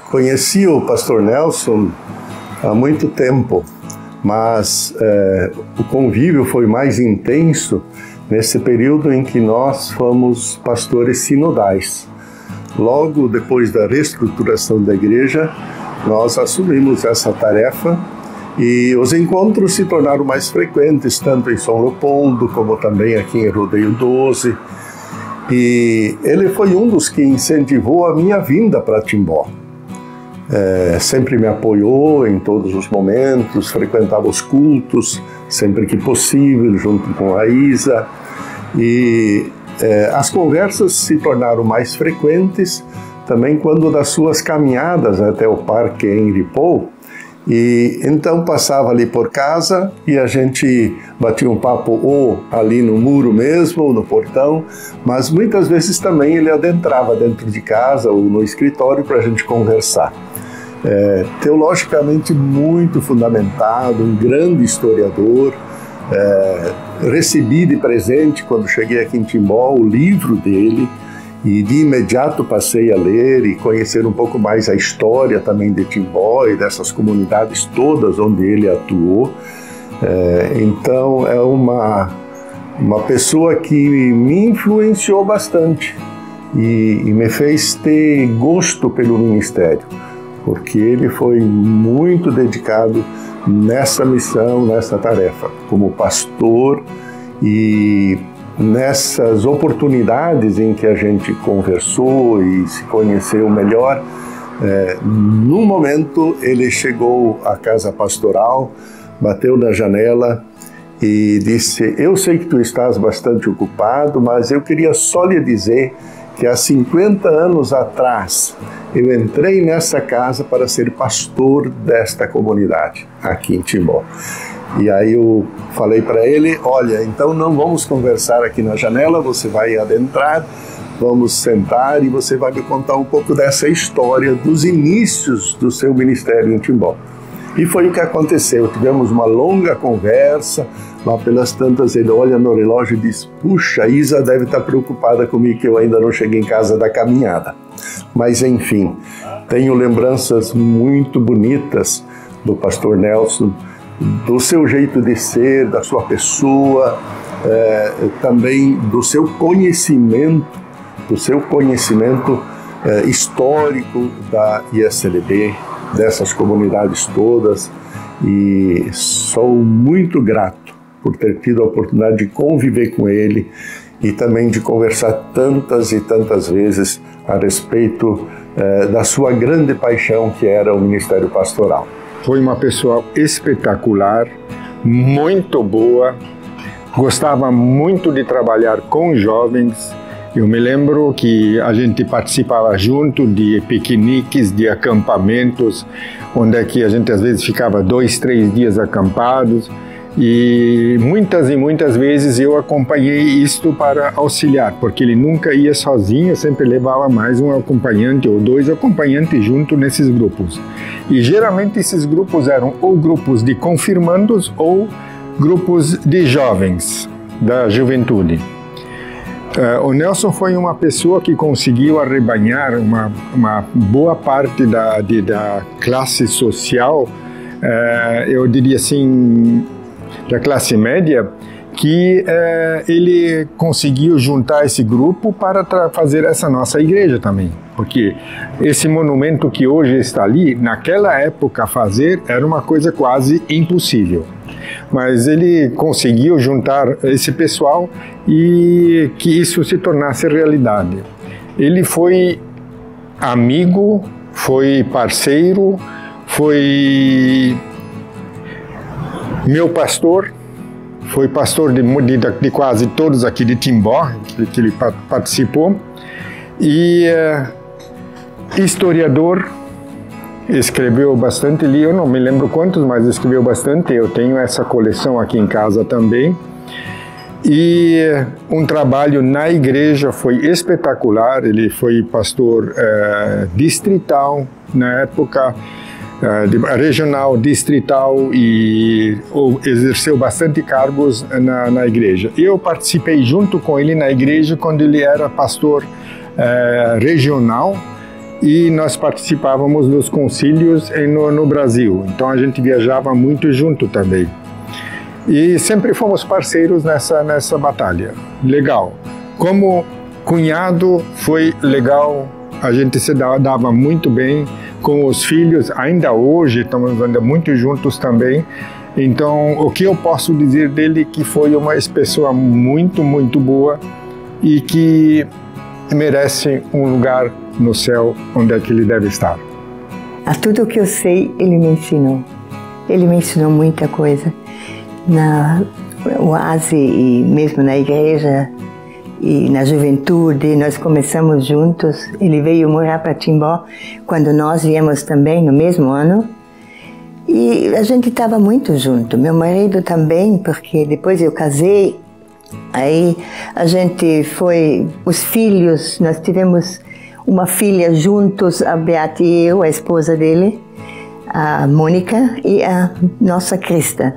conheci o pastor Nelson há muito tempo, mas o convívio foi mais intenso nesse período em que nós fomos pastores sinodais. Logo depois da reestruturação da igreja, nós assumimos essa tarefa e os encontros se tornaram mais frequentes, tanto em São Leopoldo como também aqui em Rodeio 12. E ele foi um dos que incentivou a minha vinda para Timbó. Sempre me apoiou em todos os momentos, frequentava os cultos sempre que possível, junto com a Isa. E as conversas se tornaram mais frequentes também quando das suas caminhadas até o Parque Henri Paul. E então passava ali por casa e a gente batia um papo ou ali no muro mesmo, ou no portão, mas muitas vezes também ele adentrava dentro de casa ou no escritório para a gente conversar. Teologicamente muito fundamentado, um grande historiador. Recebi de presente, quando cheguei aqui em Timbó, o livro dele, e de imediato passei a ler e conhecer um pouco mais a história também de Timbó e dessas comunidades todas onde ele atuou. Então é uma pessoa que me influenciou bastante e me fez ter gosto pelo ministério, porque ele foi muito dedicado nessa missão, nessa tarefa, como pastor, e nessas oportunidades em que a gente conversou e se conheceu melhor. Num momento ele chegou à casa pastoral, bateu na janela e disse: eu sei que tu estás bastante ocupado, mas eu queria só lhe dizer que há 50 anos atrás eu entrei nessa casa para ser pastor desta comunidade aqui em Timbó. E aí eu falei para ele: olha, então não vamos conversar aqui na janela, você vai adentrar, vamos sentar e você vai me contar um pouco dessa história dos inícios do seu ministério em Timbó. E foi o que aconteceu, tivemos uma longa conversa. Lá pelas tantas ele olha no relógio e diz: puxa, a Isa deve estar preocupada comigo que eu ainda não cheguei em casa da caminhada. Mas enfim, tenho lembranças muito bonitas do pastor Nelson, do seu jeito de ser, da sua pessoa, também do seu conhecimento histórico da ISLB, dessas comunidades todas, e sou muito grato por ter tido a oportunidade de conviver com ele e também de conversar tantas e tantas vezes a respeito da sua grande paixão, que era o ministério pastoral. Foi uma pessoa espetacular, muito boa, gostava muito de trabalhar com jovens. Eu me lembro que a gente participava junto de piqueniques, de acampamentos, onde é que a gente às vezes ficava 2, 3 dias acampados. E muitas vezes eu acompanhei isto para auxiliar, porque ele nunca ia sozinho, sempre levava mais um acompanhante ou 2 acompanhantes junto nesses grupos. E geralmente esses grupos eram ou grupos de confirmandos ou grupos de jovens, da juventude. O Nelson foi uma pessoa que conseguiu arrebanhar uma boa parte da classe social, eu diria assim, da classe média, que ele conseguiu juntar esse grupo para fazer essa nossa igreja também. Porque esse monumento que hoje está ali, naquela época fazer era uma coisa quase impossível. Mas ele conseguiu juntar esse pessoal e que isso se tornasse realidade. Ele foi amigo, foi parceiro, foi meu pastor, foi pastor de quase todos aqui de Timbó, que ele participou, e historiador, escreveu bastante, eu não me lembro quantos, mas escreveu bastante, eu tenho essa coleção aqui em casa também. E um trabalho na igreja foi espetacular, ele foi pastor distrital na época, regional, distrital, e exerceu bastante cargos na igreja. Eu participei junto com ele na igreja quando ele era pastor regional, e nós participávamos dos concílios no Brasil. Então a gente viajava muito junto também. E sempre fomos parceiros nessa batalha. Legal. Como cunhado foi legal, a gente se dava muito bem com os filhos, ainda hoje estamos ainda muito juntos também. Então o que eu posso dizer dele é que foi uma pessoa muito, muito boa e que merece um lugar no céu onde é que ele deve estar. A tudo que eu sei, ele me ensinou. Ele me ensinou muita coisa. Na oase e mesmo na igreja e na juventude, nós começamos juntos. Ele veio morar para Timbó quando nós viemos também, no mesmo ano. E a gente estava muito junto. Meu marido também, porque depois eu casei. Aí a gente foi, os filhos, nós tivemos uma filha juntos, a Beata e eu, a esposa dele, a Mônica e a nossa Crista.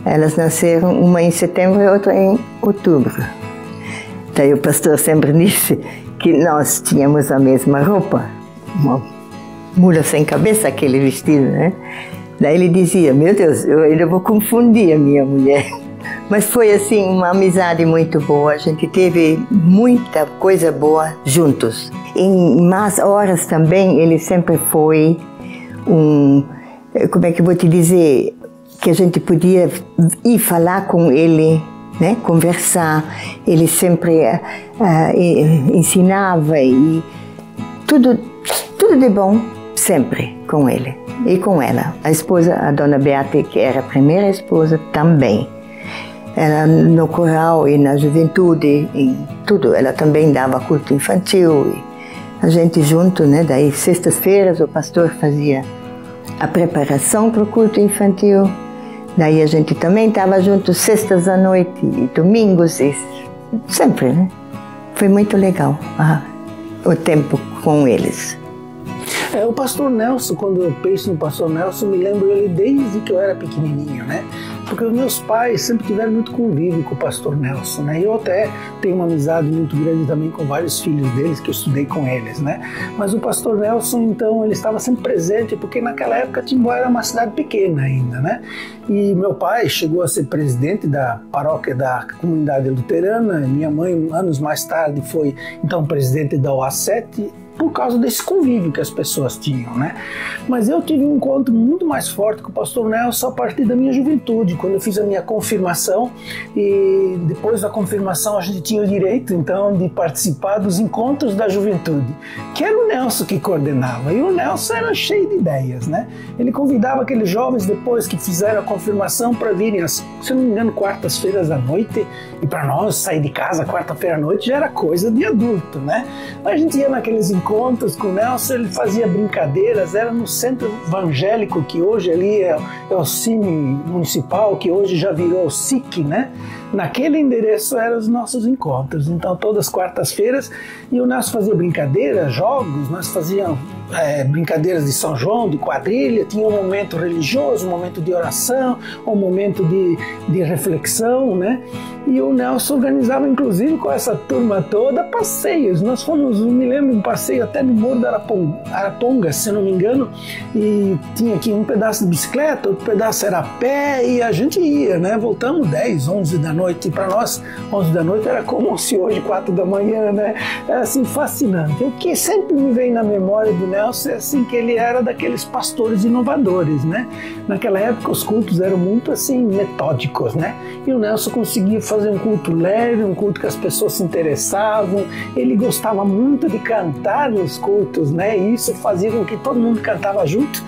Elas nasceram, uma em setembro e outra em outubro. Daí o pastor sempre disse que nós tínhamos a mesma roupa, uma mula sem cabeça, aquele vestido, né? Daí ele dizia, meu Deus, eu ainda vou confundir a minha mulher. Mas foi assim uma amizade muito boa, a gente teve muita coisa boa juntos. Em más horas também ele sempre foi como é que eu vou te dizer, que a gente podia ir falar com ele, né, conversar. Ele sempre ensinava e tudo de bom sempre com ele e com ela. A esposa, a dona Beata, que era a primeira esposa também. Ela no coral e na juventude, em tudo. Ela também dava culto infantil. E a gente junto, né? Daí, sextas-feiras, o pastor fazia a preparação para o culto infantil. Daí a gente também estava junto sextas à noite e domingos, e sempre, né? Foi muito legal o tempo com eles. O pastor Nelson, quando eu penso no pastor Nelson, me lembro ele desde que eu era pequenininho, né? Porque os meus pais sempre tiveram muito convívio com o pastor Nelson, né? Eu até tenho uma amizade muito grande também com vários filhos deles, que eu estudei com eles, né? Mas o pastor Nelson, então, ele estava sempre presente, porque naquela época Timbó era uma cidade pequena ainda, né? E meu pai chegou a ser presidente da paróquia da comunidade luterana, minha mãe, anos mais tarde, foi, então, presidente da OA7, por causa desse convívio que as pessoas tinham, né? Mas eu tive um encontro muito mais forte com o pastor Nelson a partir da minha juventude, quando eu fiz a minha confirmação, e depois da confirmação a gente tinha o direito, então, de participar dos encontros da juventude, que era o Nelson que coordenava, e o Nelson era cheio de ideias, né? Ele convidava aqueles jovens depois que fizeram a confirmação para virem, se eu não me engano, quartas-feiras à noite, e para nós sair de casa quarta-feira à noite já era coisa de adulto, né? A gente ia naqueles encontros com o Nelson, ele fazia brincadeiras, era no centro evangélico, que hoje ali é o Cine Municipal, que hoje já virou o SIC, né? Naquele endereço eram os nossos encontros, então todas as quartas-feiras, e o Nelson fazia brincadeiras, jogos, nós fazíamos brincadeiras de São João, de quadrilha, tinha um momento religioso, um momento de oração, um momento de reflexão, né? E o Nelson organizava, inclusive, com essa turma toda, passeios. Nós fomos, me lembro, um passeio até no Morro da Araponga, se eu não me engano, e tinha aqui um pedaço de bicicleta, outro pedaço era a pé, e a gente ia, né? Voltamos 10, 11 da noite, e para nós, 11 da noite era como se hoje, 4 da manhã, né? Era assim, fascinante. O que sempre me vem na memória do Nelson é assim, que ele era daqueles pastores inovadores, né? Naquela época os cultos eram muito assim, metódicos, né? E o Nelson conseguia fazer um culto leve, um culto que as pessoas se interessavam. Ele gostava muito de cantar nos cultos, né? E isso fazia com que todo mundo cantava junto.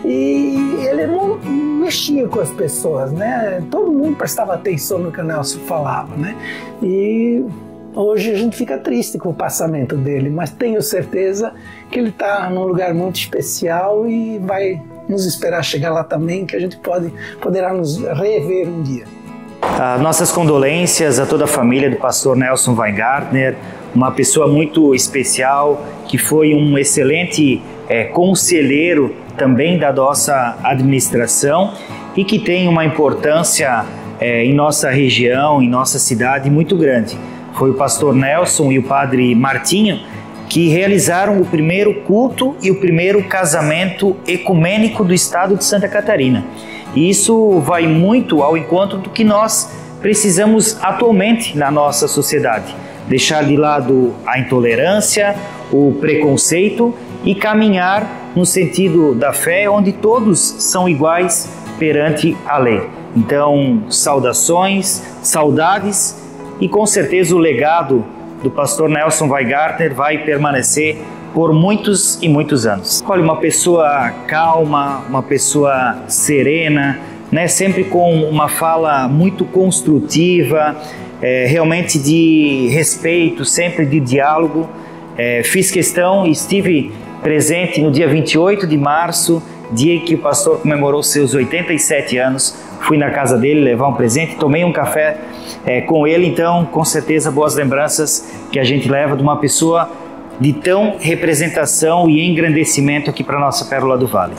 E ele não mexia com as pessoas, né? Todo mundo prestava atenção no que o Nelson falava, né? E hoje a gente fica triste com o passamento dele, mas tenho certeza que ele está num lugar muito especial e vai nos esperar chegar lá também, que a gente poderá nos rever um dia. Nossas condolências a toda a família do pastor Nelson Weingartner, uma pessoa muito especial, que foi um excelente conselheiro também da nossa administração e que tem uma importância em nossa região, em nossa cidade muito grande. Foi o pastor Nelson e o padre Martinho que realizaram o primeiro culto e o primeiro casamento ecumênico do estado de Santa Catarina. E isso vai muito ao encontro do que nós precisamos atualmente na nossa sociedade. Deixar de lado a intolerância, o preconceito e caminhar no sentido da fé, onde todos são iguais perante a lei. Então, saudações, saudades e com certeza o legado do pastor Nelson Weingartner vai permanecer por muitos e muitos anos. Olha, uma pessoa calma, uma pessoa serena, né? Sempre com uma fala muito construtiva, realmente de respeito, sempre de diálogo. Fiz questão e estive presente no dia 28 de março, dia em que o pastor comemorou seus 87 anos. Fui na casa dele levar um presente, tomei um café com ele, então com certeza boas lembranças que a gente leva de uma pessoa de tão representação e engrandecimento aqui para a nossa Pérola do Vale.